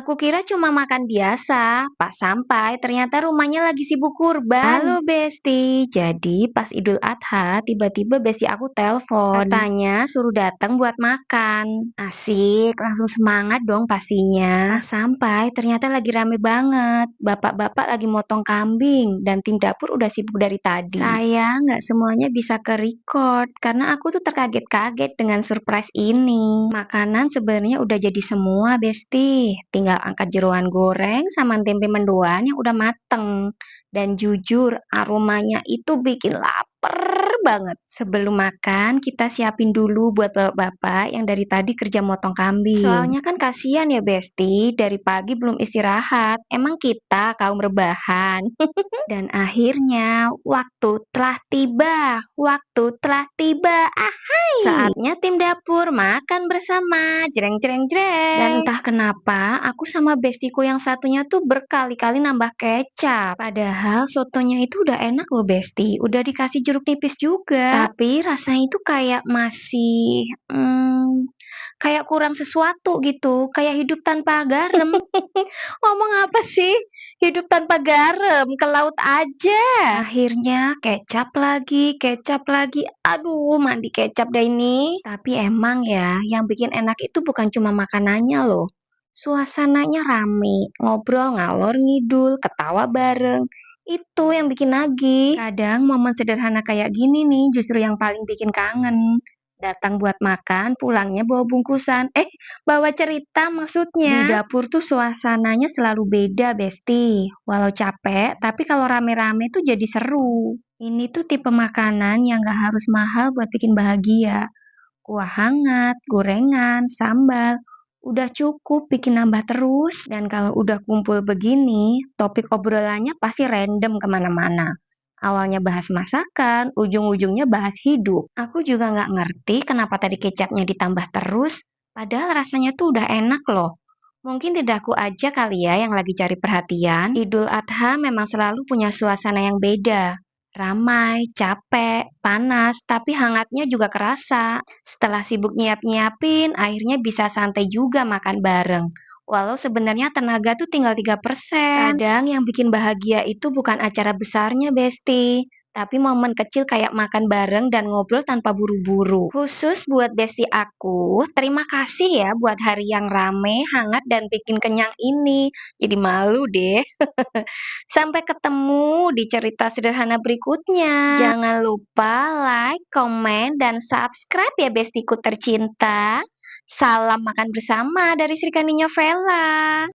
Aku kira cuma makan biasa, pas sampai ternyata rumahnya lagi sibuk kurban. Halo Besti, jadi pas Idul Adha tiba-tiba Besti aku telepon. Katanya suruh datang buat makan. Asik, langsung semangat dong pastinya. Pas sampai ternyata lagi rame banget. Bapak-bapak lagi motong kambing dan tim dapur udah sibuk dari tadi. Saya nggak semuanya bisa ke-record karena aku tuh terkaget-kaget dengan surprise ini. Makanan sebenarnya udah jadi semua, Besti. Tinggal angkat jeroan goreng sama tempe mendoan yang udah mateng. Dan jujur, aromanya itu bikin lapar banget. Sebelum makan, kita siapin dulu buat bapak-bapak yang dari tadi kerja motong kambing. Soalnya kan kasihan ya, Besti, dari pagi belum istirahat. Emang kita kaum rebahan. Dan akhirnya waktu telah tiba, waktu telah tiba. Saatnya tim dapur makan bersama, jreng jreng jreng. Dan entah kenapa, aku sama bestiku yang satunya tuh berkali-kali nambah kecap. Padahal sotonya itu udah enak loh Besti, udah dikasih jeruk nipis juga. Tapi rasanya itu kayak masih, kayak kurang sesuatu gitu, kayak hidup tanpa garam. Ngomong apa sih? Hidup tanpa garam, ke laut aja. Akhirnya kecap lagi. Aduh, mandi kecap deh ini. Tapi emang ya, yang bikin enak itu bukan cuma makanannya loh. Suasananya rame, ngobrol ngalor ngidul, ketawa bareng. Itu yang bikin nagih. Kadang momen sederhana kayak gini nih justru yang paling bikin kangen. Datang buat makan, pulangnya bawa bungkusan. Bawa cerita maksudnya. Di dapur tuh suasananya selalu beda, Besti. Walau capek, tapi kalau rame-rame tuh jadi seru. Ini tuh tipe makanan yang gak harus mahal buat bikin bahagia. Kuah hangat, gorengan, sambal. Udah cukup bikin nambah terus. Dan kalau udah kumpul begini, topik obrolannya pasti random kemana-mana. Awalnya bahas masakan, ujung-ujungnya bahas hidup. Aku juga nggak ngerti kenapa tadi kecapnya ditambah terus, padahal rasanya tuh udah enak loh. Mungkin lidahku aja kali ya yang lagi cari perhatian. Idul Adha memang selalu punya suasana yang beda. Ramai, capek, panas, tapi hangatnya juga kerasa. Setelah sibuk nyiap-nyiapin, akhirnya bisa santai juga makan bareng. Walau sebenarnya tenaga tuh tinggal 3%. Kadang yang bikin bahagia itu bukan acara besarnya, Besti. Tapi momen kecil kayak makan bareng dan ngobrol tanpa buru-buru. Khusus buat Besti aku, terima kasih ya buat hari yang rame, hangat, dan bikin kenyang ini. Jadi malu deh. Sampai ketemu di cerita sederhana berikutnya. Jangan lupa like, komen, dan subscribe ya bestiku tercinta. Salam makan bersama dari Sri Kandi Vela.